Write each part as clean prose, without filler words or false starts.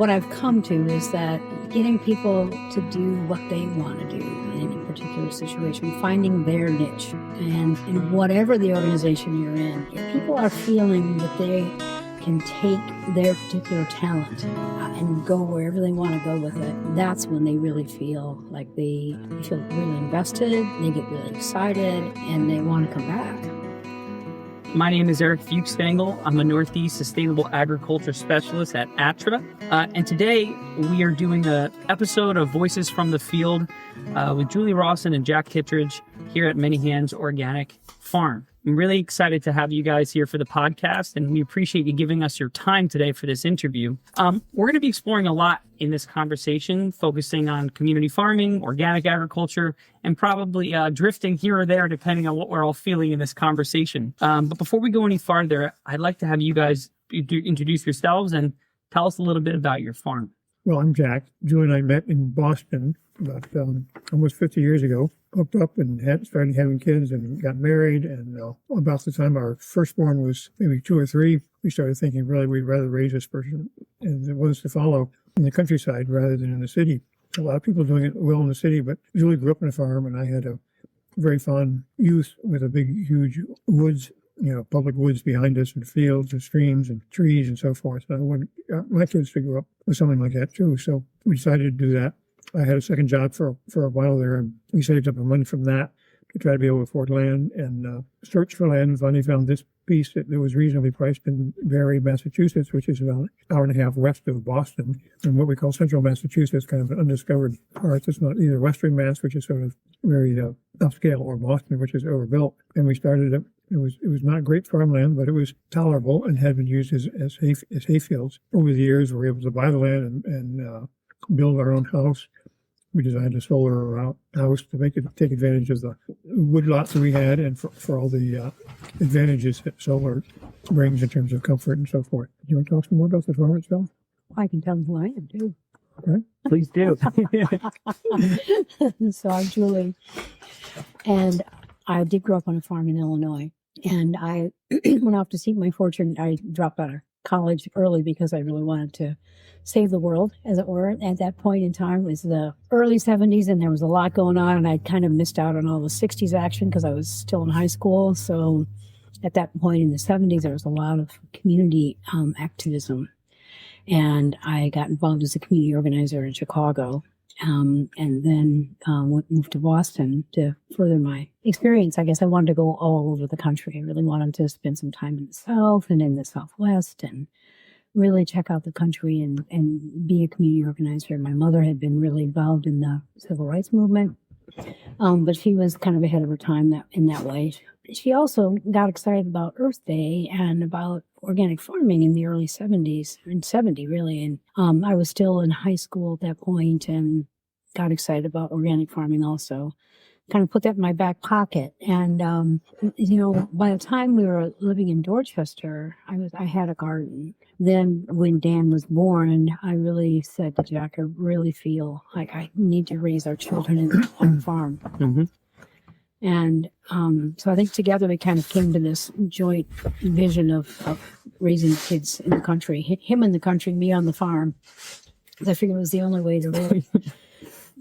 what I've come to is that getting people to do what they want to do in a particular situation, finding their niche, and in whatever the organization you're in, if people are feeling that they can take their particular talent and go wherever they want to go with it, that's when they really feel like they feel really invested, they get really excited, and they want to come back. My name is Eric Fuchs-Stengel. I'm a Northeast Sustainable Agriculture Specialist at ATRA. And today we are doing an episode of Voices from the Field with Julie Rawson and Jack Kittredge here at Many Hands Organic Farm. I'm really excited to have you guys here for the podcast, and we appreciate you giving us your time today for this interview. We're going to be exploring a lot in this conversation, focusing on community farming, organic agriculture, and probably drifting here or there depending on what we're all feeling in this conversation. But before we go any farther, I'd like to have you guys introduce yourselves and tell us a little bit about your farm. Well, I'm Jack. Julie and I met in Boston about almost 50 years ago. Hooked up and started having kids and got married. And about the time our firstborn was maybe 2 or 3, we started thinking, really, we'd rather raise this person and it was to follow in the countryside rather than in the city. A lot of people doing it well in the city, but Julie grew up on a farm, and I had a very fond youth with a big, huge woods, public woods behind us, and fields and streams and trees and so forth. So I wanted my kids to grow up with something like that too. So we decided to do that. I had a second job for a while there, and we saved up the money from that to try to be able to afford land and search for land. And finally found this piece that was reasonably priced in Barre, Massachusetts, which is about an hour and a half west of Boston, and what we call central Massachusetts, kind of an undiscovered part. It's not either Western Mass, which is sort of very upscale, or Boston, which is overbuilt. And we started it. It was not great farmland, but it was tolerable and had been used as hay fields. Over the years, we were able to buy the land and build our own house. We designed a solar house to take advantage of the wood lots that we had, and for all the advantages that solar brings in terms of comfort and so forth. Do you want to talk some more about the farm itself? I can tell them who I am, too. Okay. Please do. So I'm Julie, and I did grow up on a farm in Illinois. And I went off to seek my fortune. I dropped out of college early because I really wanted to save the world, as it were. At that point in time, it was the early 70s, and there was a lot going on, and I kind of missed out on all the 60s action because I was still in high school. So at that point in the 70s, there was a lot of community activism. And I got involved as a community organizer in Chicago, and then moved to Boston to further my experience. I guess I wanted to go all over the country. I really wanted to spend some time in the South and in the Southwest and really check out the country and be a community organizer. My mother had been really involved in the civil rights movement, but she was kind of ahead of her time in that way. She also got excited about Earth Day and about organic farming in the early 70s, in 70 really. And I was still in high school at that point and got excited about organic farming also. Kind of put that in my back pocket. And, by the time we were living in Dorchester, I had a garden. Then when Dan was born, I really said to Jack, I really feel like I need to raise our children on the farm. Mm-hmm. And so I think together we kind of came to this joint vision of raising kids in the country, him in the country, me on the farm. I figured it was the only way to really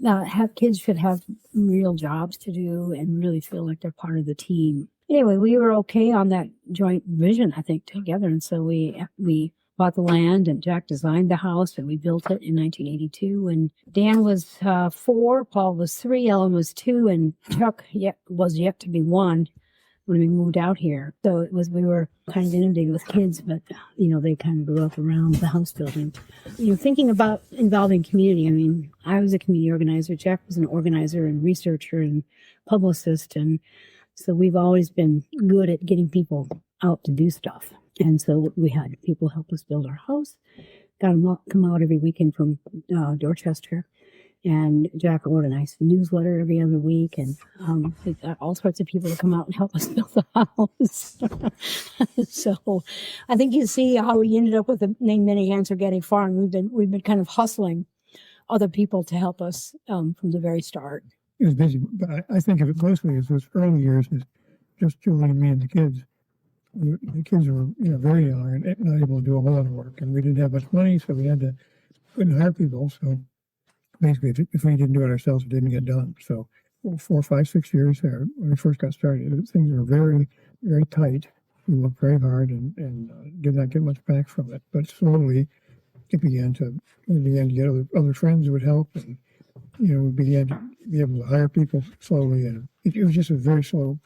have kids should have real jobs to do and really feel like they're part of the team. Anyway, we were okay on that joint vision, I think, together. And so we bought the land, and Jack designed the house, and we built it in 1982. And Dan was 4, Paul was 3, Ellen was 2, and Chuck was yet to be 1 when we moved out here. So we were kind of inundated with kids, but, they kind of grew up around the house building. Thinking about involving community, I mean, I was a community organizer. Jack was an organizer and researcher and publicist. And so we've always been good at getting people out to do stuff. And so we had people help us build our house, got them come out every weekend from Dorchester. And Jack wrote a nice newsletter every other week, and we got all sorts of people to come out and help us build the house. So I think you see how we ended up with the name Many Hands Organic Farm. We've been kind of hustling other people to help us from the very start. It was busy, but I think of it mostly as those early years as just Julie and me and the kids. The kids were very young and not able to do a whole lot of work, and we didn't have much money, so we had to couldn't hire people. So basically, if we didn't do it ourselves, it didn't get done. So 4, 5, 6 years there, when we first got started, things were very, very tight. We worked very hard and did not get much back from it. But slowly, we began to get other friends who would help, and we began to be able to hire people slowly. And it was just a very slow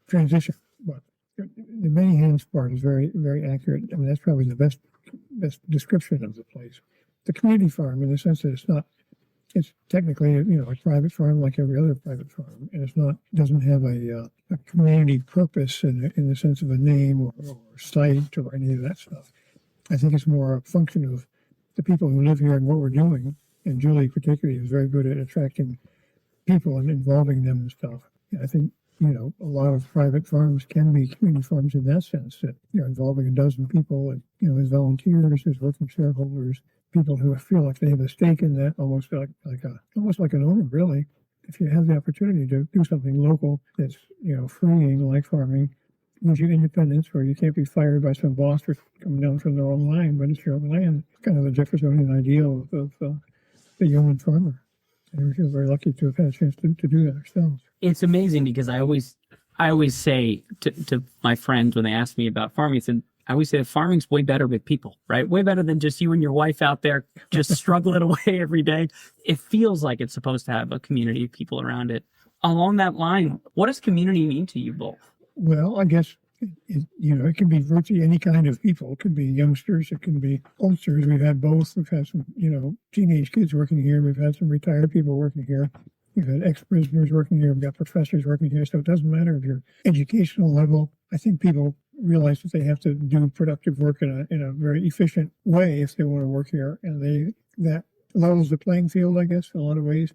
transition. But the many hands part is very, very accurate. I mean, that's probably the best description of the place. The community farm, in the sense that it's technically, a private farm like every other private farm, and doesn't have a community purpose in the sense of a name or site or any of that stuff. I think it's more a function of the people who live here and what we're doing. And Julie particularly is very good at attracting people and involving them and stuff. And I think, a lot of private farms can be community farms in that sense, that you're involving a dozen people and, as volunteers, as working shareholders, people who feel like they have a stake in that, almost like an owner, really. If you have the opportunity to do something local that's, freeing, like farming, gives you independence where you can't be fired by some boss for coming down from their own line, but it's your own land. It's kind of the Jeffersonian ideal of the yeoman farmer. And we feel very lucky to have had a chance to do that ourselves. It's amazing because I always say to my friends when they ask me about farming, I always say that farming's way better with people, right? Way better than just you and your wife out there just struggling away every day. It feels like it's supposed to have a community of people around it. Along that line, what does community mean to you both? Well, I guess, it can be virtually any kind of people. It can be youngsters. It can be oldsters. We've had both. We've had some, teenage kids working here. We've had some retired people working here. We've had ex-prisoners working here. We've got professors working here. So it doesn't matter if your educational level. I think people realize that they have to do productive work in a very efficient way if they want to work here. And that levels the playing field, I guess, in a lot of ways.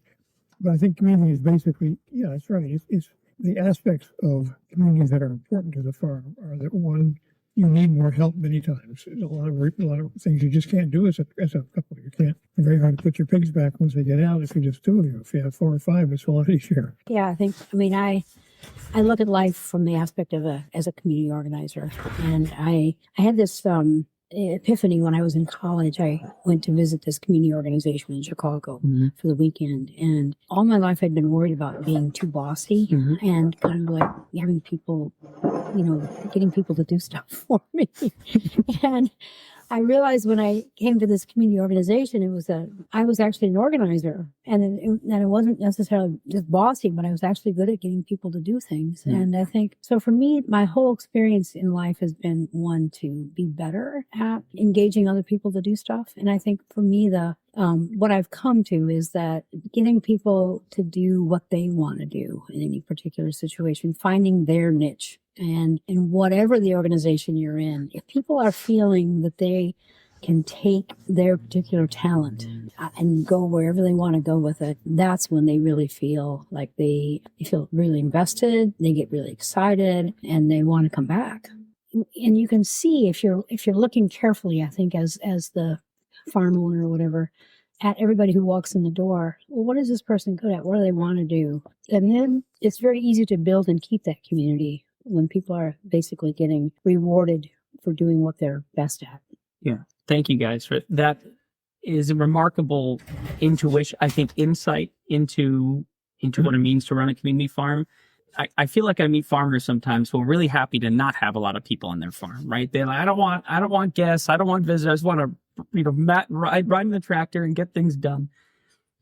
But I think community is basically, that's right. It's the aspects of communities that are important to the farm are that, one, you need more help many times. There's a lot of things you just can't do as a couple. You can't. It's very hard to put your pigs back once they get out if you're just two of you. If you have 4 or 5, it's a lot easier. Yeah, I look at life from the aspect of as a community organizer, and I had this epiphany when I was in college. I went to visit this community organization in Chicago for the weekend, and all my life I'd been worried about being too bossy and kind of like having people, getting people to do stuff for me. And I realized when I came to this community organization, it was that I was actually an organizer, and that it wasn't necessarily just bossy, but I was actually good at getting people to do things. And I think, so for me, my whole experience in life has been one to be better at engaging other people to do stuff. And I think for me, what I've come to is that getting people to do what they want to do in any particular situation, finding their niche. And in whatever the organization you're in, if people are feeling that they can take their particular talent and go wherever they want to go with it, that's when they really feel like they feel really invested, they get really excited, and they want to come back. And you can see if you're looking carefully, I think, as the farm owner or whatever, at everybody who walks in the door, well, what is this person good at? What do they want to do? And then it's very easy to build and keep that community when people are basically getting rewarded for doing what they're best at. Yeah. Thank you guys for that. Is a remarkable insight into what it means to run a community farm. I feel like I meet farmers sometimes who are really happy to not have a lot of people on their farm, right? They're like, I don't want guests. I don't want visitors. I just want to, ride in the tractor and get things done.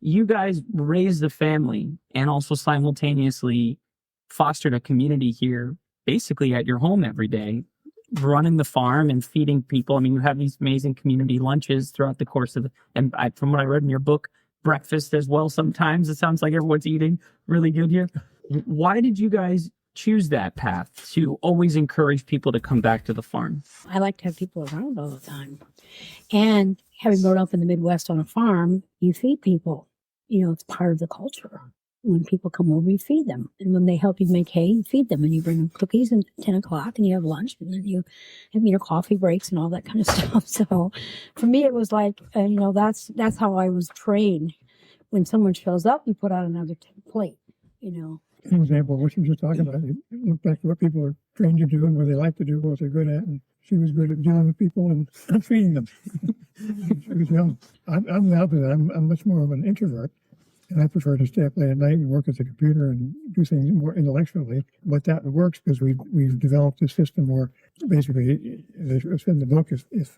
You guys raised the family and also simultaneously fostered a community here, basically at your home every day, running the farm and feeding people. I mean, you have these amazing community lunches throughout the course of from what I read in your book, breakfast as well. Sometimes it sounds like everyone's eating really good here. Why did you guys choose that path to always encourage people to come back to the farm? I like to have people around all the time. And having grown up in the Midwest on a farm, you feed people. It's part of the culture. When people come over, you feed them. And when they help you make hay, you feed them. And you bring them cookies at 10 o'clock and you have lunch. And then you have, coffee breaks and all that kind of stuff. So for me, it was like, that's how I was trained. When someone shows up, you put out another plate, An example of what you were just talking about. You look back to what people are trained to do and what they like to do, what they're good at, and She was good at dealing with people and feeding them. She was young. I'm the opposite. I'm much more of an introvert. And I prefer to stay up late at night and work at the computer and do things more intellectually. But that works because we've developed a system where basically, as I said in the book, if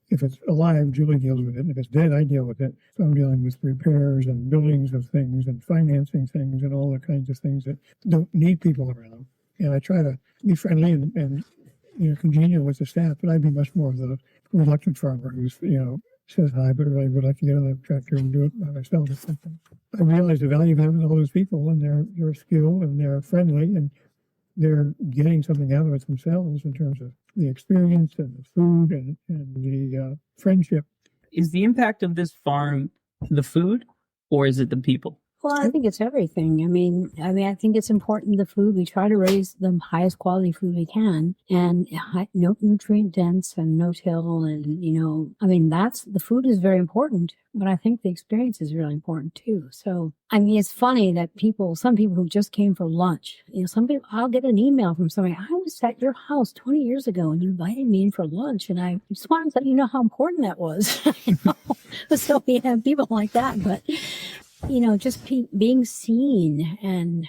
it's alive, Julie deals with it. And if it's dead, I deal with it. So I'm dealing with repairs and buildings of things and financing things and all the kinds of things that don't need people around. And I try to be friendly and congenial with the staff, but I'd be much more of the reluctant farmer who's, says hi, but really would like to get on the tractor and do it by myself or something. I realize the value of having all those people, and they're skilled and they're friendly and they're getting something out of it themselves in terms of the experience and the food and the friendship. Is the impact of this farm the food, or is it the people? Well, I think it's everything. I mean, I think it's important, the food. We try to raise the highest quality food we can, and no nutrient dense and no-till. And, the food is very important, but I think the experience is really important too. So, it's funny that some people who just came for lunch, some people, I'll get an email from somebody, I was at your house 20 years ago and you invited me in for lunch. And I just wanted to let you know how important that was. So we have people like that, but just being seen and,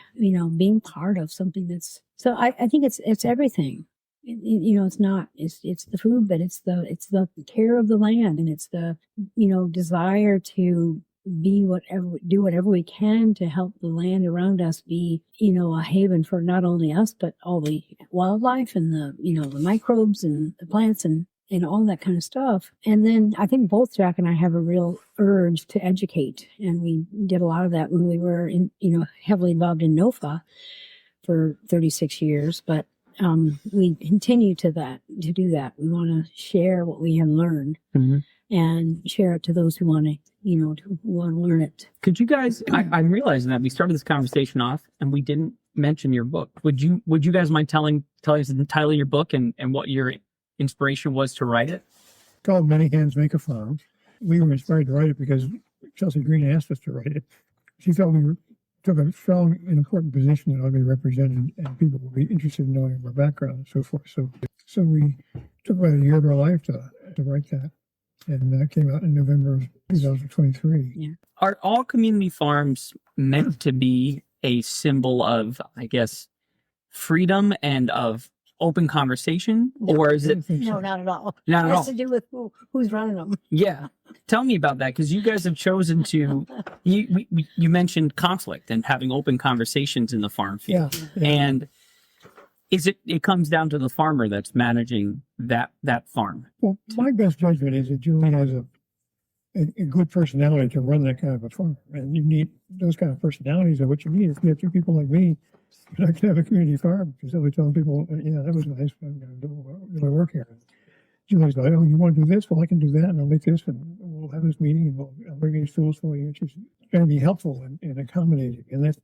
being part of something so I think it's everything. It's the food, but it's the care of the land, and it's the, desire to do whatever we can to help the land around us be, a haven for not only us, but all the wildlife and the microbes and the plants and all that kind of stuff. And then I think both Jack and I have a real urge to educate. And we did a lot of that when we were heavily involved in NOFA for 36 years. But we continue to do that. We want to share what we have learned and share it to those who want to learn it. Could you guys, I'm realizing that we started this conversation off and we didn't mention your book. Would you guys mind telling us the title of your book and what your inspiration was to write it? It's called Many Hands Make a Farm. We were inspired to write it because Chelsea Green asked us to write it. She felt we took a strong and important position that ought to be represented and people would be interested in knowing our background and so forth. So we took about a year of our life to write that. And that came out in November of 2023. Yeah. Are all community farms meant to be a symbol of, I guess, freedom and of open conversation, or is it? No, not at all. Not at all. It has to do with who's running them. Yeah. Tell me about that, because you guys have chosen to, you mentioned conflict and having open conversations in the farm field. Yeah. And it comes down to the farmer that's managing that farm. Well, my best judgment is that Julie has a good personality to run that kind of a farm. And you need those kind of personalities are what you need. If you have two people like me, you're not going to have a community farm, because they'll be telling people, yeah, that was nice, I'm going to do my work here. Julie's like, oh, you want to do this? Well, I can do that, and I'll make this, and we'll have this meeting, and I'll bring these tools for you. She's going to be helpful and accommodating. And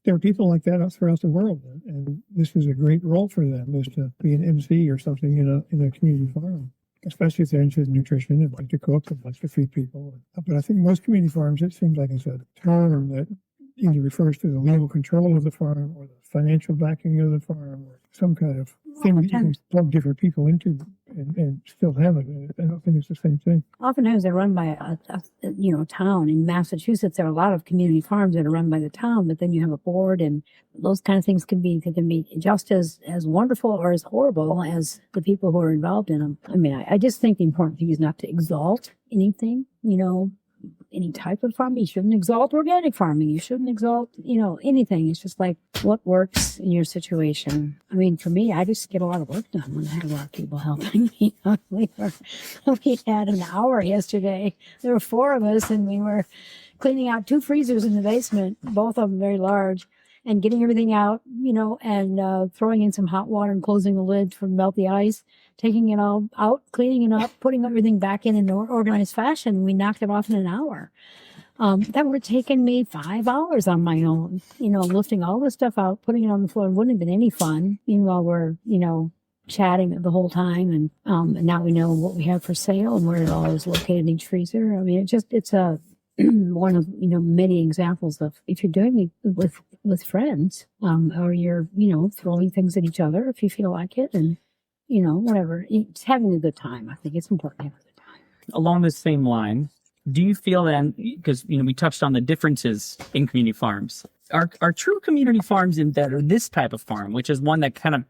there are people like that throughout the world, and this is a great role for them, is to be an MC or something in a community farm, especially if they're interested in nutrition and like to cook and like to feed people. But I think most community farms, it seems like it's a term that either refers to the legal control of the farm or the financial backing of the farm or some kind of thing that you can plug different people into and still have it. I don't think it's the same thing. Oftentimes they're run by a town. In Massachusetts, there are a lot of community farms that are run by the town, but then you have a board, and those kind of things can be just as wonderful or as horrible as the people who are involved in them. I just think the important thing is not to exalt anything, any type of farming. You shouldn't exalt organic farming. You shouldn't exalt, anything. It's just like what works in your situation. For me, I just get a lot of work done when I have a lot of people helping me. We had an hour yesterday. There were 4 of us, and we were cleaning out 2 freezers in the basement, both of them very large, and getting everything out, and throwing in some hot water and closing the lid to melt the ice, taking it all out, cleaning it up, putting everything back in an organized fashion. We knocked it off in an hour. That would have taken me 5 hours on my own, lifting all this stuff out, putting it on the floor. It wouldn't have been any fun. Meanwhile, we're, chatting the whole time. And now we know what we have for sale and where it all is located in each freezer. It's a one of, many examples of if you're doing it with friends, or you're, throwing things at each other if you feel like it, and whatever. It's having a good time. I think it's important to have a good time. Along the same line, do you feel then, because we touched on the differences in community farms, are true community farms in that, or this type of farm, which is one that kind of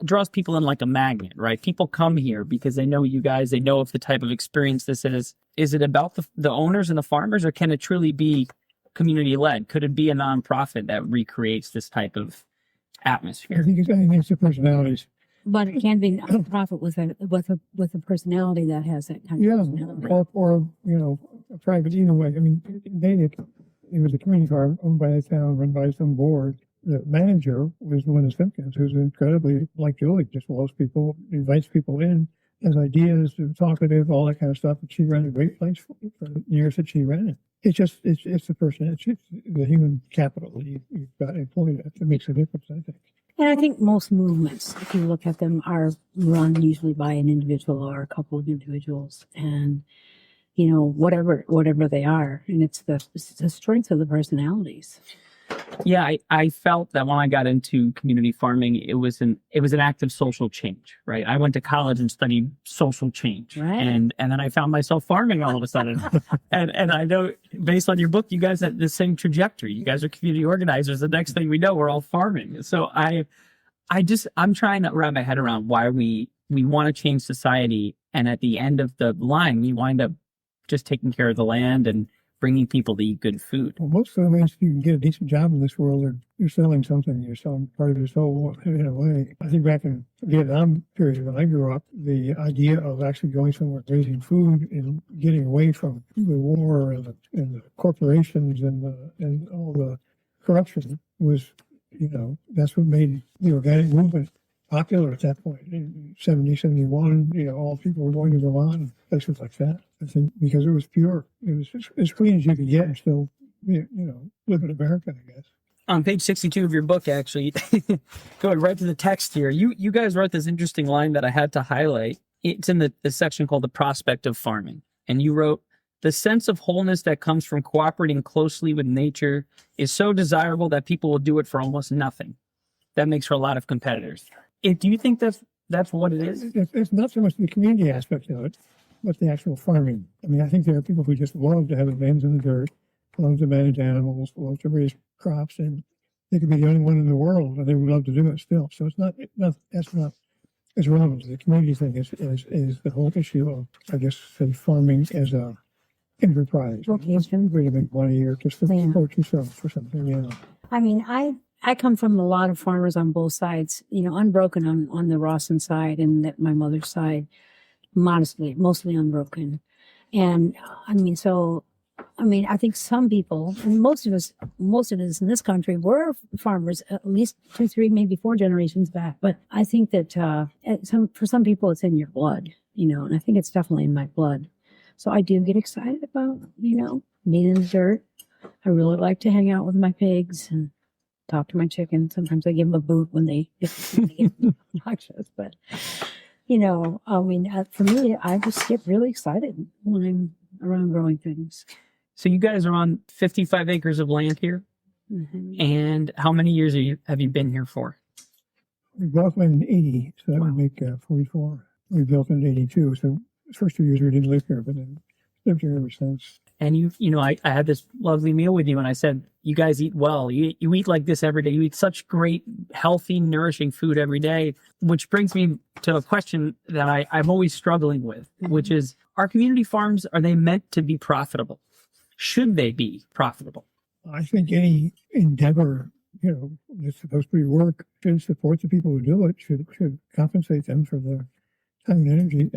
draws people in like a magnet, right? People come here because they know you guys, they know of the type of experience this is. Is it about the owners and the farmers, or can it truly be community led? Could it be a nonprofit that recreates this type of atmosphere? I think it's the personalities. But it can be a profit with a personality that has that kind of personality. Or a private, either way. I mean, it was a community farm owned by the town, run by some board. The manager was Linda Simpkins, who's incredibly, like Julie, just loves people, invites people in, has ideas, is talkative, all that kind of stuff. And she ran a great place for the years that she ran it. It's the person, it's the human capital that you've got employed that makes a difference, I think. And I think most movements, if you look at them, are run usually by an individual or a couple of individuals, and whatever they are, and it's the strength of the personalities. Yeah, I felt that when I got into community farming, it was an act of social change, right? I went to college and studied social change, right. and then I found myself farming all of a sudden. and I know, based on your book, you guys had the same trajectory. You guys are community organizers. The next thing we know, we're all farming. So I'm trying to wrap my head around why we want to change society, and at the end of the line, we wind up just taking care of the land and bringing people to eat good food. Well, most of the ways you can get a decent job in this world, you're selling something. You're selling part of your soul in a way. I think back in the Vietnam period when I grew up, the idea of actually going somewhere, raising food, and getting away from the war and the corporations and all the corruption was, that's what made the organic movement popular at that point. In 70, 71, all people were going to Vermont and places like that. I think because it was pure. It was as clean as you could get and still, live in America, I guess. On page 62 of your book, actually, going right to the text here, you guys wrote this interesting line that I had to highlight. It's in the section called The Prospect of Farming. And you wrote, "The sense of wholeness that comes from cooperating closely with nature is so desirable that people will do it for almost nothing. That makes for a lot of competitors." Do you think that's what it is? It's not so much the community aspect of it, but the actual farming. I mean, I think there are people who just love to have their hands in the dirt, love to manage animals, love to raise crops, and they could be the only one in the world, and they would love to do it still. So that's not as relevant to the community thing as the whole issue of, I guess, say, farming as a enterprise. Vocation. Way to make money or just to support yourself or something, I mean, I come from a lot of farmers on both sides, unbroken on the Rawson side and my mother's side, mostly unbroken. And I think some people, and most of us in this country were farmers at least 2, 3, maybe 4 generations back. But I think that for some people it's in your blood, and I think it's definitely in my blood. So I do get excited about, being in the dirt. I really like to hang out with my pigs and talk to my chickens. Sometimes I give them a boot when they get obnoxious. But, for me, I just get really excited when I'm around growing things. So you guys are on 55 acres of land here. Mm-hmm. And how many years have you been here for? We bought land in 80, so that would make 44. We built in 82, so the first 2 years we didn't live here, but then lived here ever since. And I had this lovely meal with you, and I said, you guys eat well. You eat like this every day. You eat such great, healthy, nourishing food every day, which brings me to a question that I'm always struggling with, which is, are community farms, are they meant to be profitable? Should they be profitable? I think any endeavor, that's supposed to be work, should support the people who do it, should compensate them for the time and energy,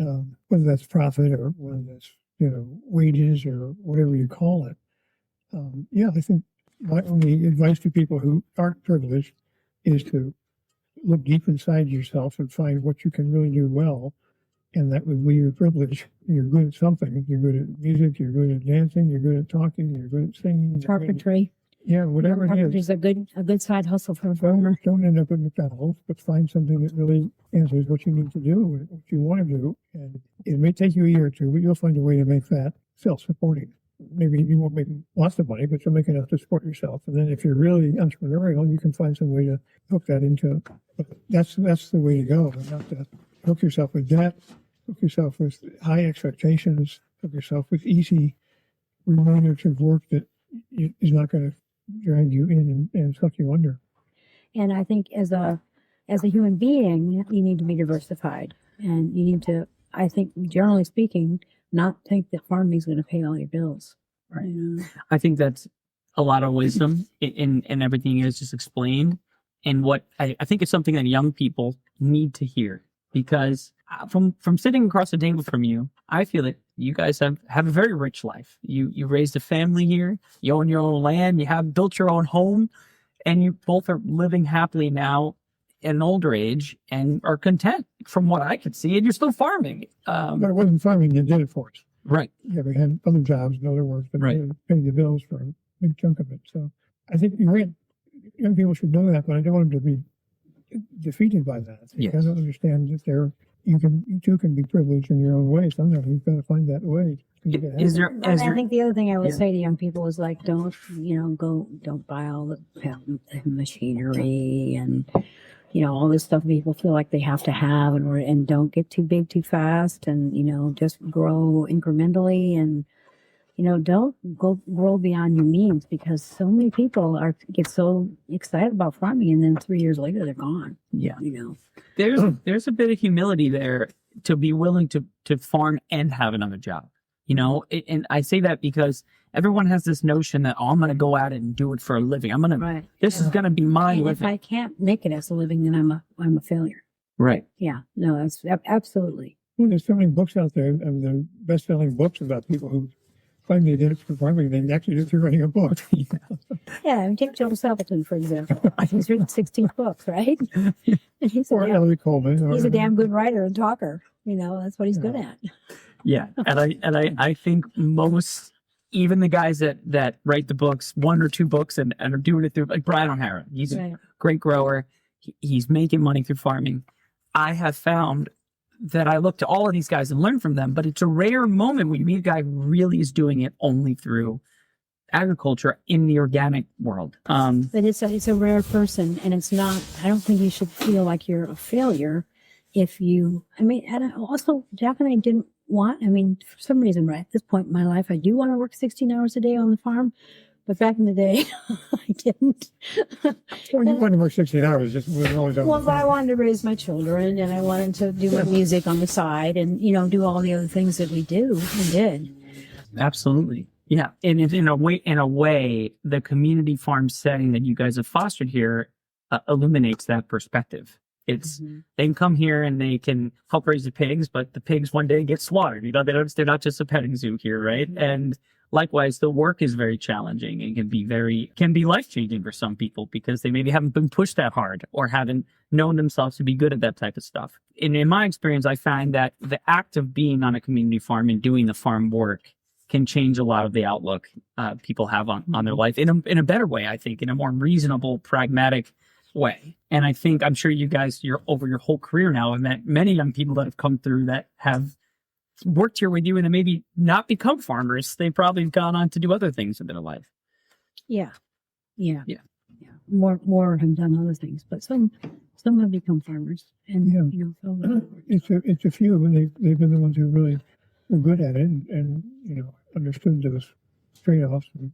whether that's profit or whether that's wages or whatever you call it. I think my only advice to people who aren't privileged is to look deep inside yourself and find what you can really do well. And that would be your privilege. You're good at something. You're good at music. You're good at dancing. You're good at talking. You're good at singing. Carpentry. Yeah, whatever it is. Carpentry's a good side hustle for a farmer. Don't end up at McDonald's, but find something that really answers what you need to do, what you want to do. And it may take you a year or two, but you'll find a way to make that self-supporting. Maybe you won't make lots of money, but you'll make enough to support yourself. And then if you're really entrepreneurial, you can find some way to hook that into. But that's the way to go, and not to hook yourself with debt, hook yourself with high expectations, hook yourself with easy remunerative work that is not going to drag you in and suck you under. And I think as a human being, you need to be diversified, and you need to, I think, generally speaking, not think that farming is going to pay all your bills. Right. You know? I think that's a lot of wisdom in everything you guys just explained. And what I think it's something that young people need to hear, because from sitting across the table from you, I feel that you guys have a very rich life. You raised a family here, you own your own land, you have built your own home, and you both are living happily now at an older age and are content from what I could see, and you're still farming. But it wasn't farming that did it for us. Right. Yeah, we had other jobs and other work that Right. paid the bills for a big chunk of it. So I think young people should know that, but I don't want them to be defeated by that. They Yes. got to understand that you too can be privileged in your own way. Sometimes you've got to find that way. Is there? I think the other thing I would Yeah. say to young people is like, don't buy all the machinery and, all this stuff people feel like they have to have, and don't get too big too fast, and, just grow incrementally, and, don't grow beyond your means, because so many people get so excited about farming, and then 3 years later they're gone. Yeah. There's a bit of humility there to be willing to farm and have another job. And I say that because everyone has this notion that, I'm going to go out and do it for a living. Right. This is going to be my And if living. I can't make it as a living, then I'm a failure. Right. Yeah. No, that's absolutely. Well, there's so many books out there, and the best-selling books about people who claim they did it for farming. They actually did it through writing a book. Yeah, I mean, take Joe Appleton, for example. He's written 16 books, right? And he's Or Ellery Coleman. he's a damn good writer and talker. That's what he's good at. Yeah. And I think most, even the guys that write the books, 1 or 2 books and are doing it through, like Brian O'Hara, he's Right. a great grower. He's making money through farming. I have found that I look to all of these guys and learn from them, but it's a rare moment when you meet a guy who really is doing it only through agriculture in the organic world. But it's a rare person, and it's not. I don't think you should feel like you're a failure if you. And also Jack and I didn't want. For some reason, right at this point in my life, I do want to work 16 hours a day on the farm, but back in the day, I didn't. Well, you wanted to work 16 hours. Just was always on. Well, but I wanted to raise my children, and I wanted to do my music on the side, and do all the other things that we do and did. Absolutely. Yeah. And in a way, the community farm setting that you guys have fostered here illuminates that perspective. It's they can come here and they can help raise the pigs, but the pigs one day get slaughtered. They're not just a petting zoo here, right? And likewise, the work is very challenging and can be life-changing for some people, because they maybe haven't been pushed that hard or haven't known themselves to be good at that type of stuff. And in my experience, I find that the act of being on a community farm and doing the farm work can change a lot of the outlook people have on their life in a better way, I think, in a more reasonable, pragmatic way. And I'm sure you guys, you're over your whole career now, and met many young people that have come through that have worked here with you and then maybe not become farmers. They probably have gone on to do other things in their life. Yeah. More have done other things, but some have become farmers, and It's a few, and they've been the ones who really were good at it and understood those trade-offs and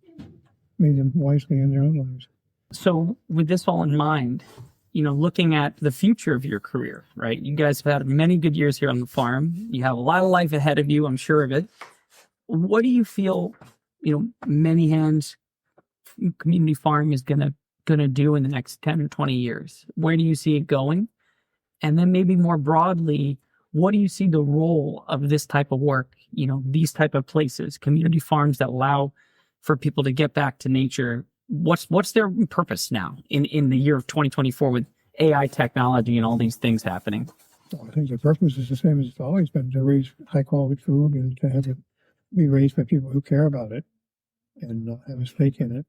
made them wisely in their own lives. So with this all in mind, looking at the future of your career, right? You guys have had many good years here on the farm. You have a lot of life ahead of you, I'm sure of it. What do you feel, Many Hands Community Farm is gonna do in the next 10 or 20 years? Where do you see it going? And then maybe more broadly, what do you see the role of this type of work, these type of places, community farms that allow for people to get back to nature? What's their purpose now in the year of 2024 with AI technology and all these things happening? Well, I think the purpose is the same as it's always been, to raise high-quality food and to have it be raised by people who care about it and not have a stake in it,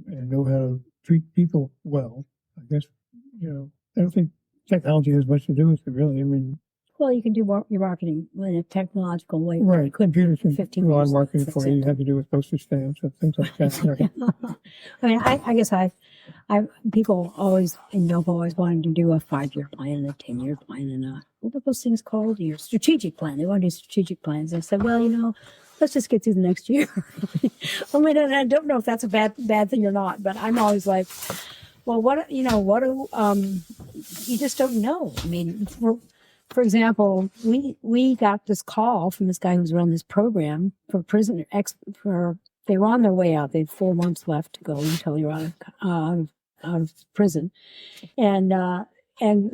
and know how to treat people well. I guess, I don't think technology has much to do with it, really. well, you can do your marketing in a technological way. Right. Computers can 15 do a lot years, of marketing that's for you. it. You have to do with postage stamps and things like that. Right. I guess I People always in Nova always wanted to do a 5-year plan and a 10-year plan and what are those things called? Your strategic plan. They want to do strategic plans. I said, well, let's just get through the next year. I mean, and I don't know if that's a bad thing or not, but I'm always like, well, you just don't know. I mean, for example, we got this call from this guy who's run this program for they were on their way out. They had 4 months left to go until you're out of prison. And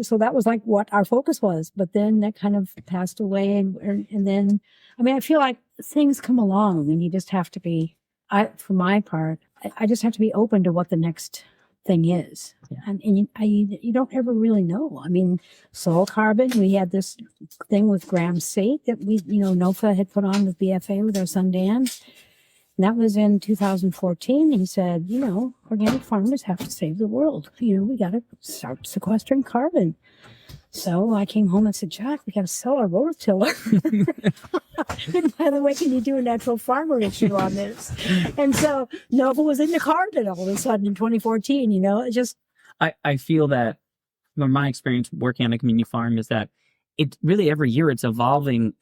so that was like what our focus was. But then that kind of passed away. And then, I mean, I feel like things come along and you just have to be, for my part, I just have to be open to what the next thing is. Yeah. And you don't ever really know. I mean, soil carbon, we had this thing with Graham Sate that NOFA had put on with BFA with our son Dan. And that was in 2014. He said, organic farmers have to save the world. We got to start sequestering carbon. So I came home and said, Jack, we got to sell our rototiller. And by the way, can you do a natural farmer issue on this? And so Nova was into carbon all of a sudden in 2014, it just. I feel that from my experience working on a community farm is that it really every year it's evolving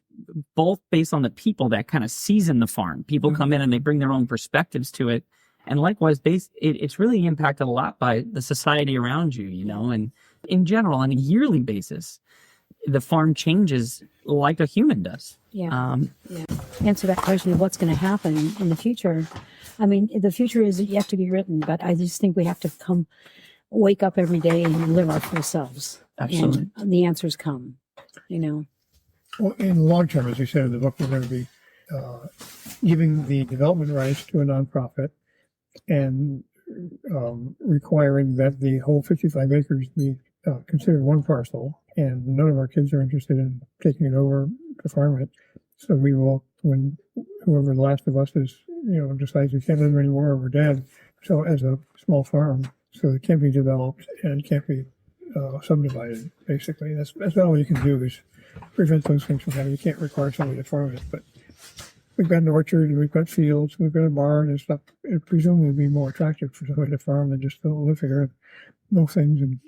both based on the people that kind of season the farm. People come in and they bring their own perspectives to it. And likewise, it's really impacted a lot by the society around you, and in general, on a yearly basis, the farm changes like a human does. Yeah. Answer that question of what's going to happen in the future. I mean, the future is yet to be written, but I just think we have to wake up every day and live our full selves. Absolutely. And the answers come, Well, in the long term, as you said in the book, we're going to be giving the development rights to a nonprofit and requiring that the whole 55 acres be considered one parcel. And none of our kids are interested in taking it over to farm it. So we will, when whoever the last of us is, decides we can't live anymore or we're dead, so as a small farm, so it can't be developed and can't be subdivided, basically. That's not all you can do is prevent those things from happening. You can't require somebody to farm it, but we've got an orchard and we've got fields, we've got a barn and stuff. It presumably would be more attractive for somebody to farm than just to live here and know things and,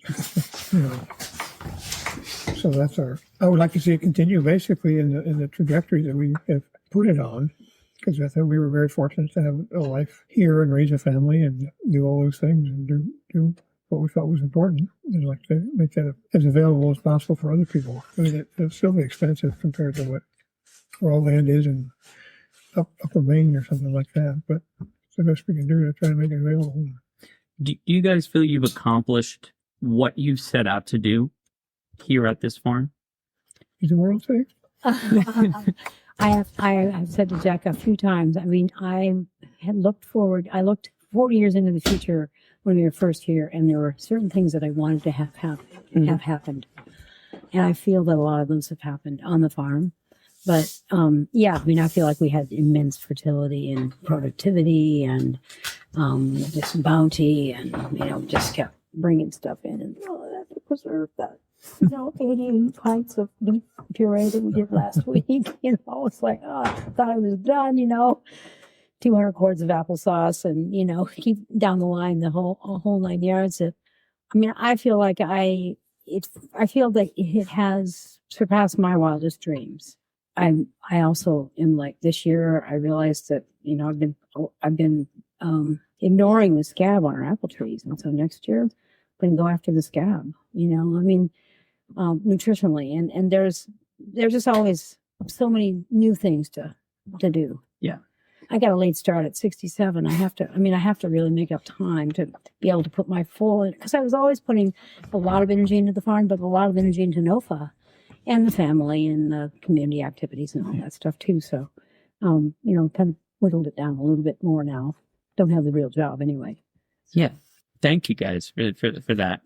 So that's I would like to see it continue basically in the trajectory that we have put it on, because I thought we were very fortunate to have a life here and raise a family and do all those things and do what we felt was important. I'd like to make that as available as possible for other people. I mean, it'll still be expensive compared to what raw land is in upper Maine or something like that, but it's the best we can do to try to make it available. Do you guys feel you've accomplished what you set out to do here at this farm? Is the world safe? I have said to Jack a few times, I mean, I looked 40 years into the future when we were first here, and there were certain things that I wanted to have happened. And I feel that a lot of those have happened on the farm. But I feel like we had immense fertility and productivity and just bounty, and just kept bringing stuff in, and I have to preserve that. 88 pints of beef puree that we did last week. It's like, I thought I was done. 200 quarts of applesauce, and keep down the line the whole 9 yards. I feel like I feel that it has surpassed my wildest dreams. I also am like, this year I realized that I've been ignoring the scab on our apple trees, and so next year I'm going to go after the scab. Nutritionally, and there's just always so many new things to do. Yeah, I got a late start at 67. I have to really make up time to be able to put my full, because I was always putting a lot of energy into the farm, but a lot of energy into NOFA and the family and the community activities and all that stuff too. So, kind of whittled it down a little bit more now. Don't have the real job anyway. Yeah. Thank you guys for that.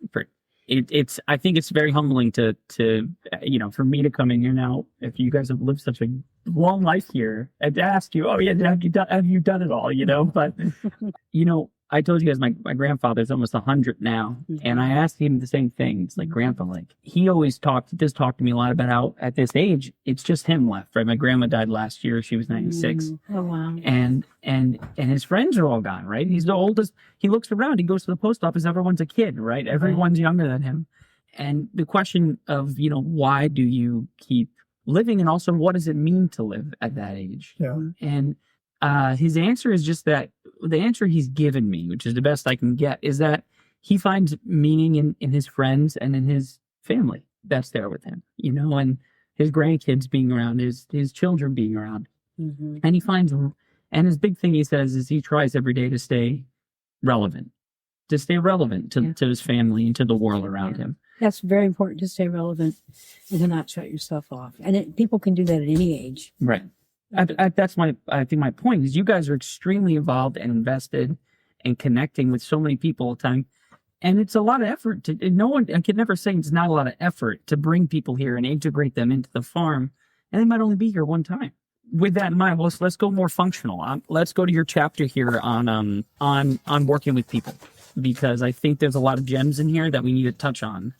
I think it's very humbling to for me to come in here now, if you guys have lived such a long life here, and to ask you, have you done it all? But I told you guys my grandfather's almost 100 now, and I asked him the same thing. It's like, Grandpa, like, he does talk to me a lot about how at this age it's just him left, right? My grandma died last year; she was 96. Oh wow! And his friends are all gone, right? He's the oldest. He looks around. He goes to the post office. Everyone's a kid, right? Everyone's younger than him. And the question of, why do you keep living, and also what does it mean to live at that age? Yeah. And his answer is just that the answer he's given me, which is the best I can get, is that he finds meaning in his friends and in his family that's there with him, and his grandkids being around, his children being around. Mm-hmm. And his big thing, he says, is he tries every day to stay relevant, to his family and to the world around him. That's very important, to stay relevant and to not shut yourself off. And people can do that at any age. Right. That's I think my point is you guys are extremely involved and invested and connecting with so many people all the time. And it's a lot of effort I can never say it's not a lot of effort to bring people here and integrate them into the farm. And they might only be here one time. With that in mind, let's go more functional. Let's go to your chapter here on working with people, because I think there's a lot of gems in here that we need to touch on.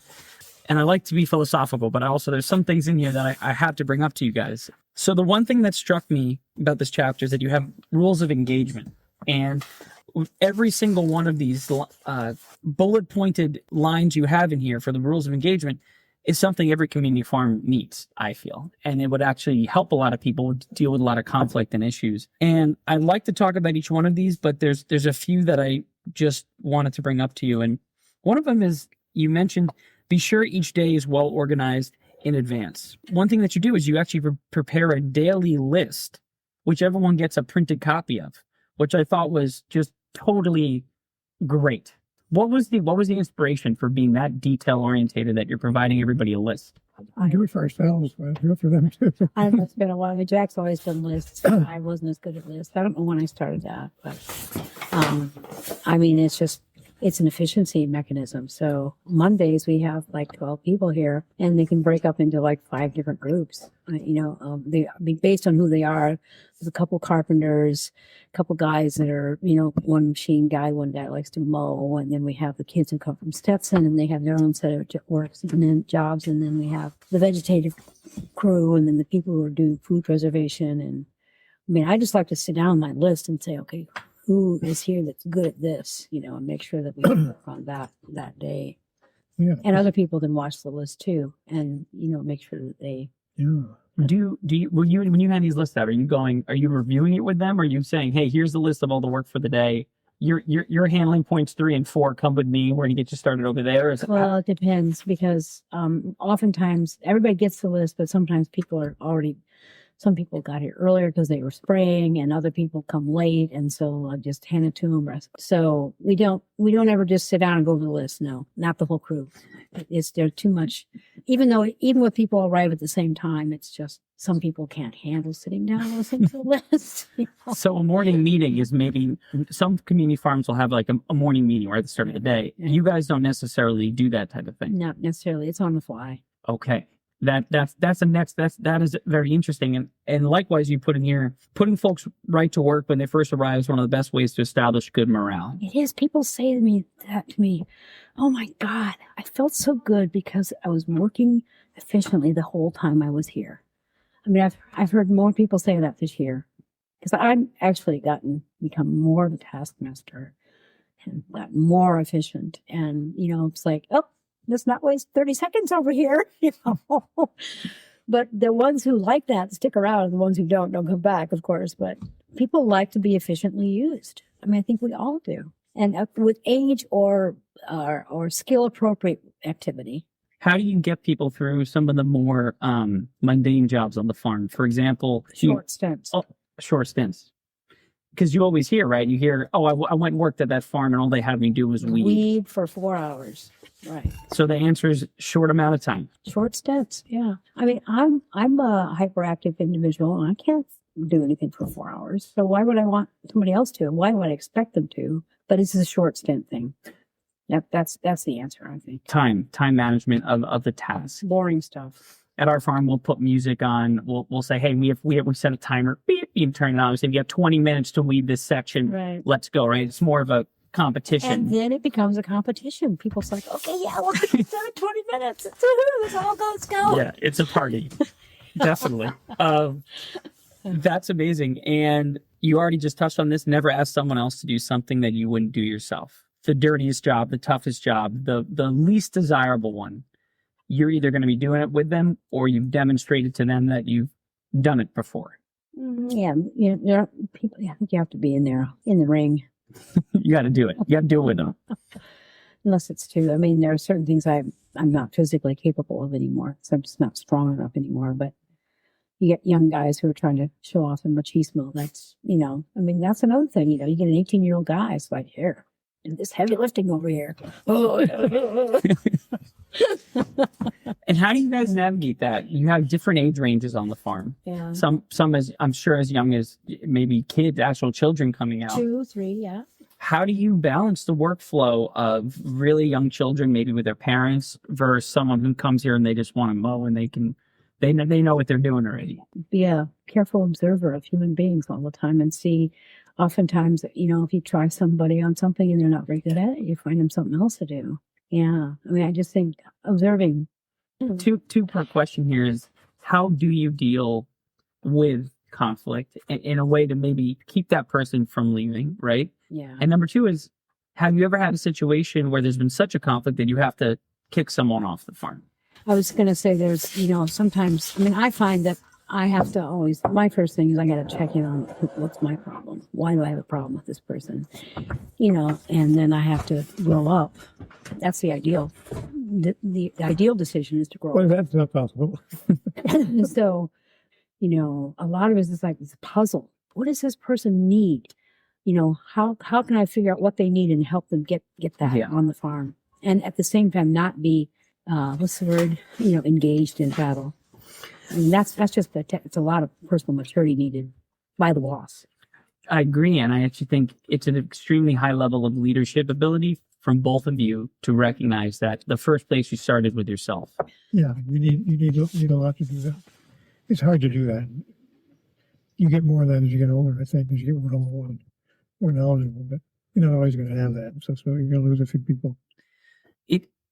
And I like to be philosophical, but there's some things in here that I have to bring up to you guys. So the one thing that struck me about this chapter is that you have rules of engagement. And every single one of these bullet pointed lines you have in here for the rules of engagement is something every community farm needs, I feel. And it would actually help a lot of people deal with a lot of conflict and issues. And I'd like to talk about each one of these, but there's a few that I just wanted to bring up to you. And one of them is, you mentioned, be sure each day is well organized in advance. One thing that you do is you actually prepare a daily list, which everyone gets a printed copy of, which I thought was just totally great. What was the inspiration for being that detail orientated that you're providing everybody a list? I do it for ourselves, but I do it for them too. I know it's been a while. Jack's always done lists. I wasn't as good at lists. I don't know when I started that, but it's an efficiency mechanism. So Mondays we have like 12 people here, and they can break up into like 5 different groups. They based on who they are. There's a couple carpenters, a couple guys that are, one machine guy, one guy likes to mow, and then we have the kids who come from Stetson and they have their own set of works and then jobs, and then we have the vegetative crew, and then the people who are doing food preservation. And I just like to sit down on my list and say, okay, who is here that's good at this, and make sure that we work on that day. Yeah. And other people can watch the list too, and make sure that they. Yeah. When you hand these lists out, are you reviewing it with them? Or are you saying, hey, here's the list of all the work for the day. You're handling points 3 and 4. Come with me. We're gonna get you started over there. Well, it depends, because oftentimes everybody gets the list, but sometimes some people got here earlier because they were spraying, and other people come late, and so I just hand it to them. So we don't ever just sit down and go over the list. No, not the whole crew. There's too much. Even when people arrive at the same time, it's just some people can't handle sitting down and listening to the list. So a morning meeting is maybe, some community farms will have like a morning meeting right at the start of the day. You guys don't necessarily do that type of thing. Not necessarily. It's on the fly. Okay. That is very interesting. And likewise, you put in here, putting folks right to work when they first arrive is one of the best ways to establish good morale. It is. People say to me, oh my God, I felt so good because I was working efficiently the whole time I was here. I've heard more people say that this year, because I've actually become more of a taskmaster and gotten more efficient. And, it's like, oh, let's not waste 30 seconds over here, But the ones who like that stick around, and the ones who don't come back, of course. But people like to be efficiently used. I think we all do. And with age or skill appropriate activity. How do you get people through some of the more mundane jobs on the farm? For example, short stints. Short stints. Because you always hear, right? You hear, I went and worked at that farm, and all they had me do was weed. Weed for 4 hours. Right. So the answer is short amount of time. Short stints, yeah. I'm a hyperactive individual, and I can't do anything for 4 hours. So why would I want somebody else to? Why would I expect them to? But it's a short stint thing. That's the answer, I think. Time management of the task. Boring stuff. At our farm, we'll put music on. We'll say, hey, we set a timer. Beep, you turn it on. We say, you have 20 minutes to weed this section. Right. Let's go. Right. It's more of a competition. And then it becomes a competition. People's like, okay, yeah, well, it's done in 20 minutes. Let's all go. Let's go. Yeah, it's a party. Definitely. That's amazing. And you already just touched on this. Never ask someone else to do something that you wouldn't do yourself. The dirtiest job, the toughest job, the least desirable one. You're either going to be doing it with them or you've demonstrated to them that you've done it before. Yeah, there are people. I think you have to be in there in the ring. You got to do it. You got to do it with them. Unless it's true. I mean, there are certain things I'm not physically capable of anymore. So I'm just not strong enough anymore. But you get young guys who are trying to show off in machismo. That's, I mean, that's another thing. You get an 18-year-old guy. It's like, here, do this heavy lifting over here. And how do you guys navigate that? You have different age ranges on the farm. Yeah. Some as I'm sure as young as maybe kids, actual children coming out. 2, 3, yeah. How do you balance the workflow of really young children, maybe with their parents, versus someone who comes here and they just want to mow and they know what they're doing already? Be a careful observer of human beings all the time and see. Oftentimes, if you try somebody on something and they're not very good at it, you find them something else to do. Yeah. I mean, I just think observing. Two-part question here is, how do you deal with conflict in a way to maybe keep that person from leaving, right? Yeah. And number 2 is, have you ever had a situation where there's been such a conflict that you have to kick someone off the farm? I was going to say there's, sometimes, I find that I have to always, my first thing is I got to check in on what's my problem. Why do I have a problem with this person? And then I have to grow up. That's the ideal. The ideal decision is to grow Well, up. that's not possible. So, a lot of it is like this puzzle. What does this person need? How can I figure out what they need and help them get that on the farm? And at the same time, not be, what's the word? Engaged in battle. I mean, that's just it's a lot of personal maturity needed by the boss. I agree, and I actually think it's an extremely high level of leadership ability from both of you to recognize that the first place you started with yourself. Yeah, you need a lot to do that. It's hard to do that. You get more of that as you get older, I think, as you get more old and more knowledgeable, but you're not always going to have that. So you're going to lose a few people.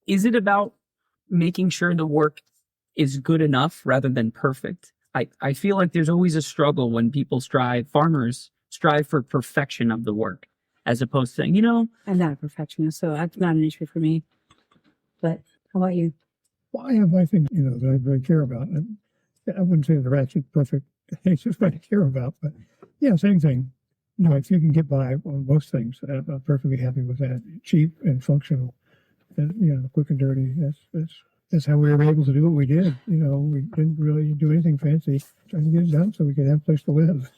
Is it about making sure the work is good enough rather than perfect? I feel like there's always a struggle when farmers strive for perfection of the work, as opposed to saying, I'm not a perfectionist, so that's not an issue for me. But how about you? Well, I have my things, that I really care about. And I wouldn't say they're actually perfect. It's just what I care about. But yeah, same thing. If you can get by on most things, I'm perfectly happy with that. Cheap and functional, and quick and dirty. That's how we were able to do what we did. We didn't really do anything fancy, trying to get it done so we could have a place to live.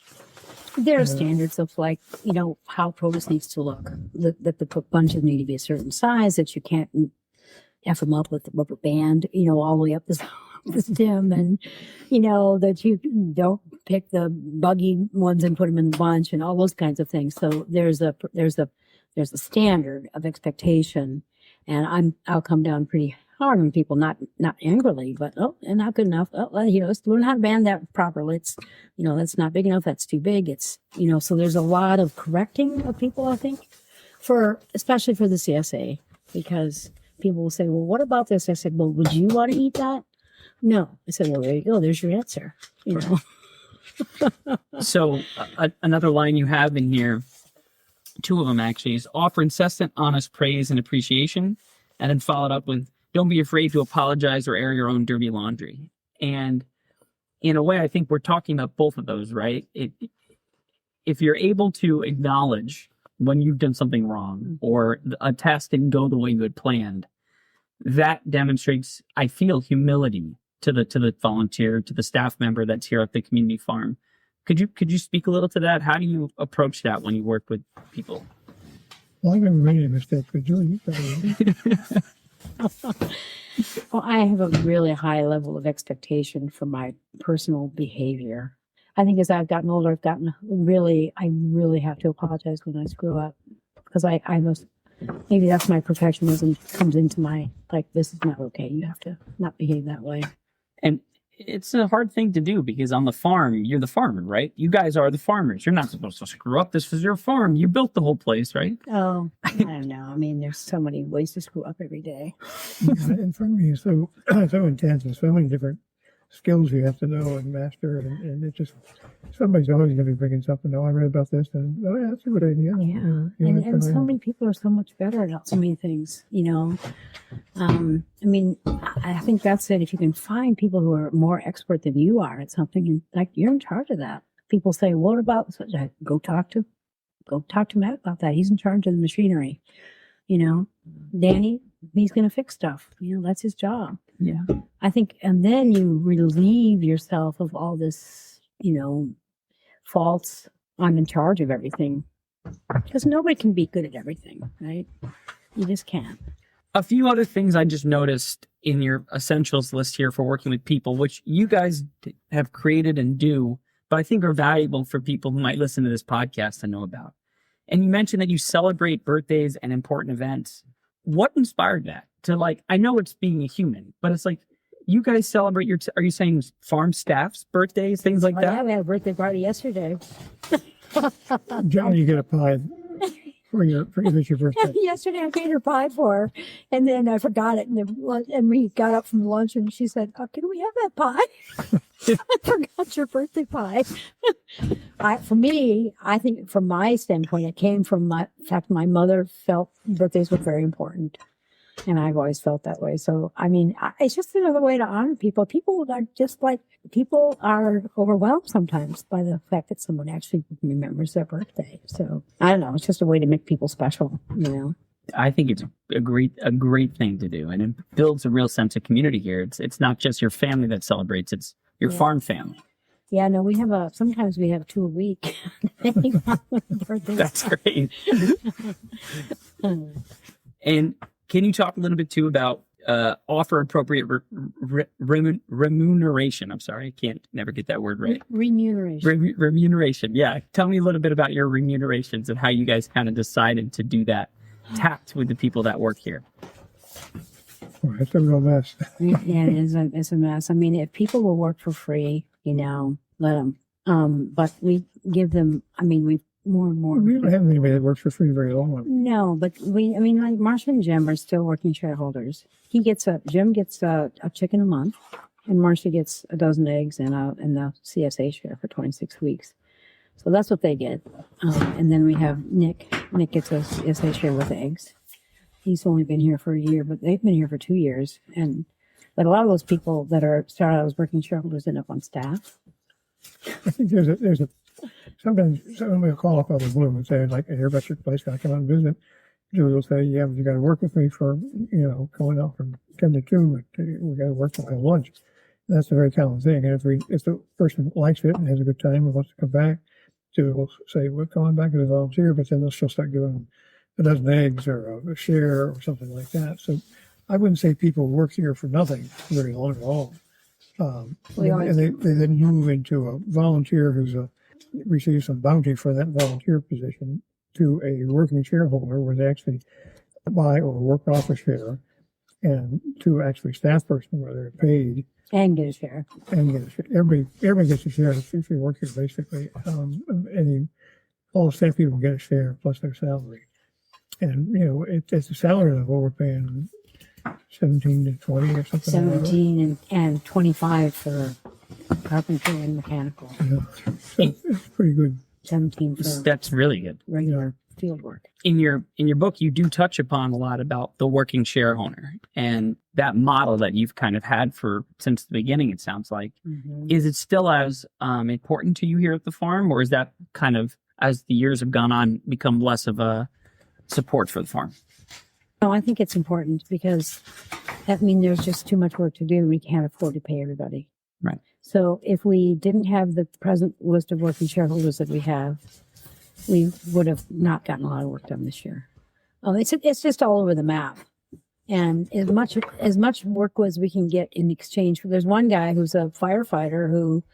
There are standards of how produce needs to look. That the bunches need to be a certain size, that you can't F them up with the rubber band, all the way up the stem, and, that you don't pick the buggy ones and put them in the bunch and all those kinds of things. So there's a standard of expectation, and I'll come down pretty hard on people, not angrily, but and not good enough. Let's learn how to band that properly. It's, that's not big enough. That's too big. It's, so there's a lot of correcting of people, I think, especially for the CSA, because people will say, well, what about this? I said, well, would you want to eat that? No. I said, well, there you go. There's your answer. So another line you have in here, 2 of them actually, is offer incessant, honest praise and appreciation, and then followed up with, don't be afraid to apologize or air your own dirty laundry. And in a way, I think we're talking about both of those, right? If you're able to acknowledge when you've done something wrong or a task didn't go the way you had planned, that demonstrates, I feel, humility to the volunteer, to the staff member that's here at the community farm. Could you speak a little to that? How do you approach that when you work with people? Well, I've never made any mistakes, but Julie, you probably. Well, I have a really high level of expectation for my personal behavior. I think as I've gotten older, I really have to apologize when I screw up, because I maybe that's my perfectionism comes into my, this is not okay. You have to not behave that way. And it's a hard thing to do because on the farm, you're the farmer, right? You guys are the farmers. You're not supposed to screw up. This is your farm. You built the whole place, right? Oh, I don't know. I mean, there's so many ways to screw up every day. And farming is so intense and so many different skills you have to know and master, and it just somebody's always going to be bringing something. Oh, I read about this, and oh yeah, that's a good idea. Yeah, and so many people are so much better at so many things. I mean, I think that's it. If you can find people who are more expert than you are at something, and like you're in charge of that. People say, "What about such?" Go talk to Matt about that. He's in charge of the machinery. Danny, he's going to fix stuff. That's his job. Yeah. I think, and then you relieve yourself of all this, faults. I'm in charge of everything. Because nobody can be good at everything, right? You just can't. A few other things I just noticed in your essentials list here for working with people, which you guys have created and do, but I think are valuable for people who might listen to this podcast to know about. And you mentioned that you celebrate birthdays and important events. What inspired that? I know it's being a human, but it's like, you guys celebrate are you saying farm staff's birthdays, things like that? Yeah, we had a birthday party yesterday. John, you get a pie for your birthday. Yesterday I made her pie for her, and then I forgot it, and we got up from lunch, and she said, "Can we have that pie?" I forgot your birthday pie. For me, I think from my standpoint, it came from the fact my mother felt birthdays were very important. And I've always felt that way. So, I mean, it's just another way to honor people. People are overwhelmed sometimes by the fact that someone actually remembers their birthday. So, I don't know. It's just a way to make people special, I think it's a great thing to do. And it builds a real sense of community here. It's not just your family that celebrates, it's your farm family. Yeah, no, sometimes we have 2 a week. That's great. And can you talk a little bit too about offer appropriate remuneration? I'm sorry, I can't never get that word right. Remuneration. Remuneration. Yeah. Tell me a little bit about your remunerations and how you guys kind of decided to do that tact with the people that work here. Well, it's a real mess. Yeah, it's a mess. I mean, if people will work for free, let them. But we give them, more and more. We don't have anybody that works for free very long. No, but like Marcia and Jim are still working shareholders. Jim gets a chicken a month, and Marcia gets a dozen eggs and the CSA share for 26 weeks. So that's what they get. And then we have Nick. Nick gets a CSA share with eggs. He's only been here for a year, but they've been here for 2 years. But a lot of those people that started out as working shareholders end up on staff. I think there's a sometimes somebody will call up out of the blue and say, "I'd like to hear about your place. Can I come out and visit?" Julie will say, "Yeah, but you got to work with me for going out from 10 to 2. But we got to work till lunch." And that's a very common thing. And if the person likes it and has a good time and wants to come back, Julie will say, "We're coming back as a volunteer," but then she'll start giving them a dozen eggs or a share or something like that. So I wouldn't say people work here for nothing very long at all. And they then move into a volunteer who's receives some bounty for that volunteer position to a working shareholder where they actually buy or work off a share, and to actually staff person where they're paid and get a share. Everybody gets a share if you work here basically. All the staff people get a share plus their salary. And it's a salary level we're paying 17 to 20 or something. 17 and 25 for carpentry and mechanical. Yeah. So it's pretty good. 17 for That's really good. regular field work. In your book, you do touch upon a lot about the working shareholder and that model that you've kind of had since the beginning, it sounds like. Mm-hmm. Is it still as important to you here at the farm, or is that kind of, as the years have gone on, become less of a support for the farm? No, I think it's important because that means there's just too much work to do. We can't afford to pay everybody. Right. So if we didn't have the present list of working shareholders that we have, we would have not gotten a lot of work done this year. It's just all over the map. And as much work as we can get in exchange for, there's one guy who's a firefighter who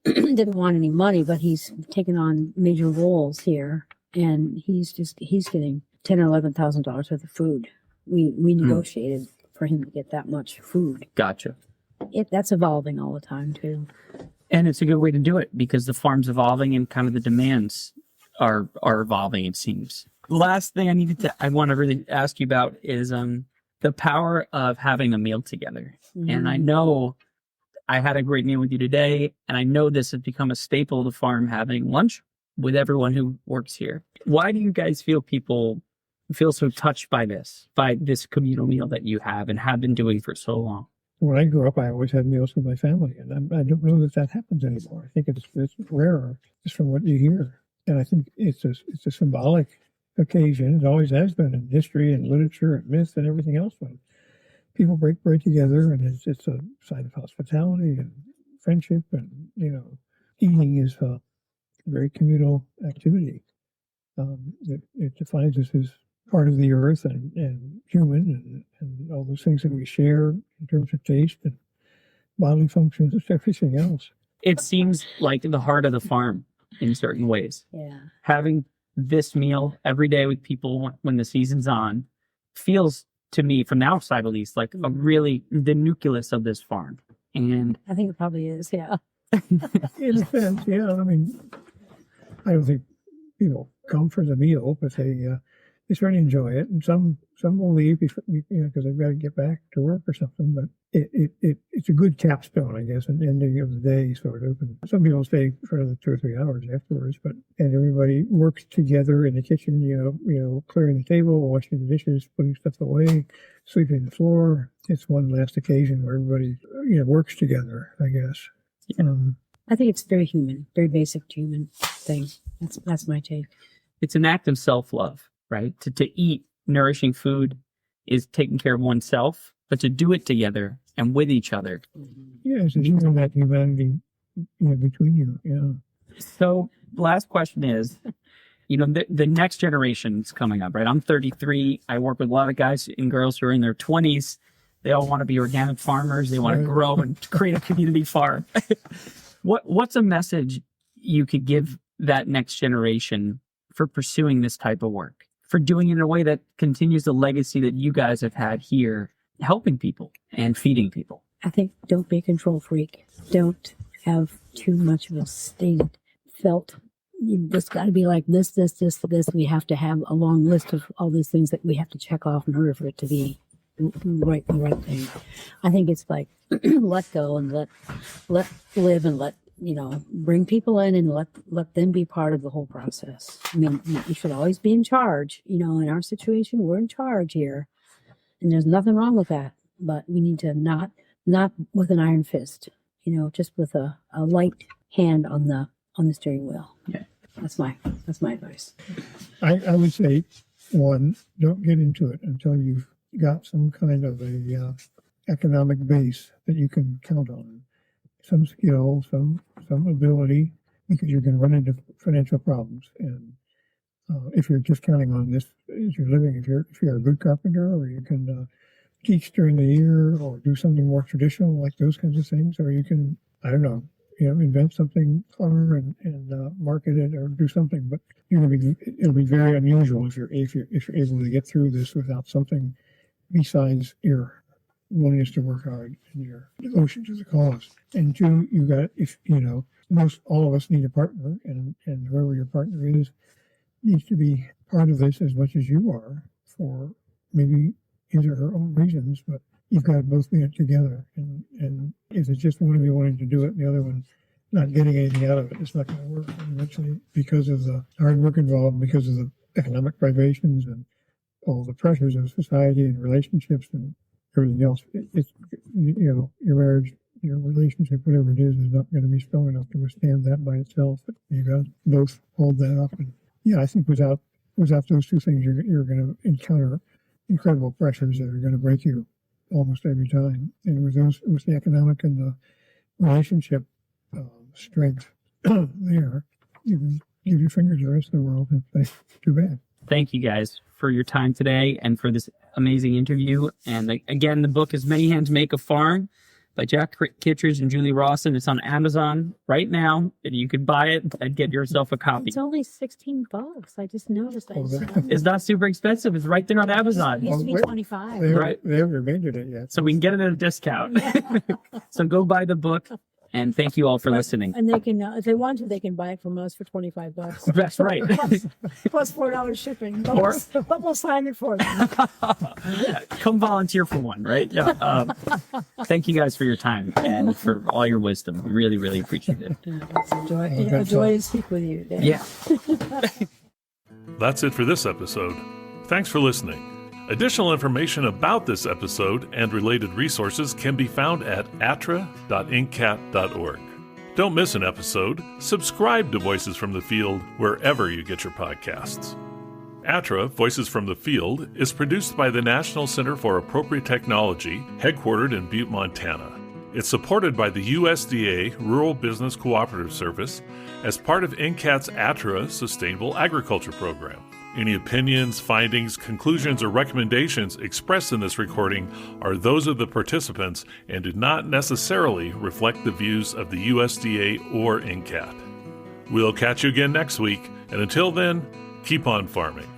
didn't want any money, but he's taken on major roles here, and he's getting $10,000 or $11,000 worth of food. We negotiated for him to get that much food. Gotcha. that's evolving all the time too. And it's a good way to do it because the farm's evolving and kind of the demands are evolving, it seems. Last thing I want to really ask you about is the power of having a meal together. Mm-hmm. And I know I had a great meal with you today, and I know this has become a staple of the farm, having lunch with everyone who works here. Why do you guys feel people feel so touched by this communal meal that you have and have been doing for so long? When I grew up, I always had meals with my family, and I don't know that happens anymore. I think it's rarer, just from what you hear. And I think it's a symbolic occasion. It always has been in history and literature and myth and everything else. But people break bread together, and it's a sign of hospitality and friendship. And eating is a very communal activity. It defines us as part of the earth and human and all those things that we share in terms of taste and bodily functions and everything else. It seems like the heart of the farm in certain ways. Yeah. Having this meal every day with people when the season's on feels to me, from the outside at least, like the nucleus of this farm. And I think it probably is. Yeah. In a sense, yeah. I mean, I don't think people come for the meal, but they certainly enjoy it, and some will leave because they've got to get back to work or something. But it's a good capstone, I guess, an ending of the day, sort of. And some people stay for another 2 or 3 hours afterwards, and everybody works together in the kitchen. Clearing the table, washing the dishes, putting stuff away, sweeping the floor. It's one last occasion where everybody works together, I guess. Yeah. I think it's very human, very basic human thing. That's my take. It's an act of self-love, right? To eat nourishing food is taking care of oneself, but to do it together and with each other. Yeah, it's even that humanity between you. Yeah. So last question is, the next generation's coming up, right? I'm 33. I work with a lot of guys and girls who are in their 20s. They all want to be organic farmers. They want to grow and create a community farm. What's a message you could give that next generation for pursuing this type of work, for doing it in a way that continues the legacy that you guys have had here, helping people and feeding people? I think don't be a control freak. Don't have too much of a stated felt. It's got to be like this. We have to have a long list of all these things that we have to check off in order for it to be the right thing. I think it's like let go and let live and let bring people in and let them be part of the whole process. I mean, you should always be in charge. In our situation, we're in charge here, and there's nothing wrong with that. But we need to not with an iron fist. Just with a light hand on the steering wheel. Yeah, that's my advice. I would say, one, don't get into it until you've got some kind of a economic base that you can count on. Some skill, some ability, because you're going to run into financial problems. And if you're just counting on this as your living, if you're a good carpenter, or you can teach during the year, or do something more traditional like those kinds of things, or you can, I don't know, invent something clever and market it or do something. But it'll be very unusual if you're able to get through this without something besides your willingness to work hard and your devotion to the cause. And two, most all of us need a partner, and whoever your partner is needs to be part of this as much as you are, for maybe his or her own reasons, but you've got to both be in it together. And if it's just one of you wanting to do it and the other one not getting anything out of it, it's not going to work. And eventually, because of the hard work involved, because of the economic privations and all the pressures of society and relationships and everything else, it's your marriage, your relationship, whatever it is not going to be strong enough to withstand that by itself. You got to both hold that up. And yeah, I think without those two things, you're going to encounter incredible pressures that are going to break you almost every time. And with the economic and the relationship strength there, you can give your fingers to the rest of the world and say, too bad. Thank you guys for your time today and for this amazing interview. And again, the book is Many Hands Make a Farm. by Jack Kittredge and Julie Rawson. It's on Amazon right now, and you could buy it and get yourself a copy. It's only $16. I just noticed that. It's not super expensive. It's right there on Amazon. It used to be 25. They haven't remanded it yet. So we can get it at a discount. So go buy the book, and thank you all for listening. And they can, if they want to, they can buy it from us for $25. That's right. Plus $4 shipping. But we'll sign it for them. Come volunteer for one, right? Yeah. Thank you guys for your time and for all your wisdom. We really, really appreciate it. It's a joy to speak with you today. Yeah. That's it for this episode. Thanks for listening. Additional information about this episode and related resources can be found at atra.ncat.org. Don't miss an episode. Subscribe to Voices from the Field wherever you get your podcasts. ATRA, Voices from the Field, is produced by the National Center for Appropriate Technology, headquartered in Butte, Montana. It's supported by the USDA Rural Business Cooperative Service as part of NCAT's ATRA Sustainable Agriculture Program. Any opinions, findings, conclusions, or recommendations expressed in this recording are those of the participants and do not necessarily reflect the views of the USDA or NCAT. We'll catch you again next week, and until then, keep on farming.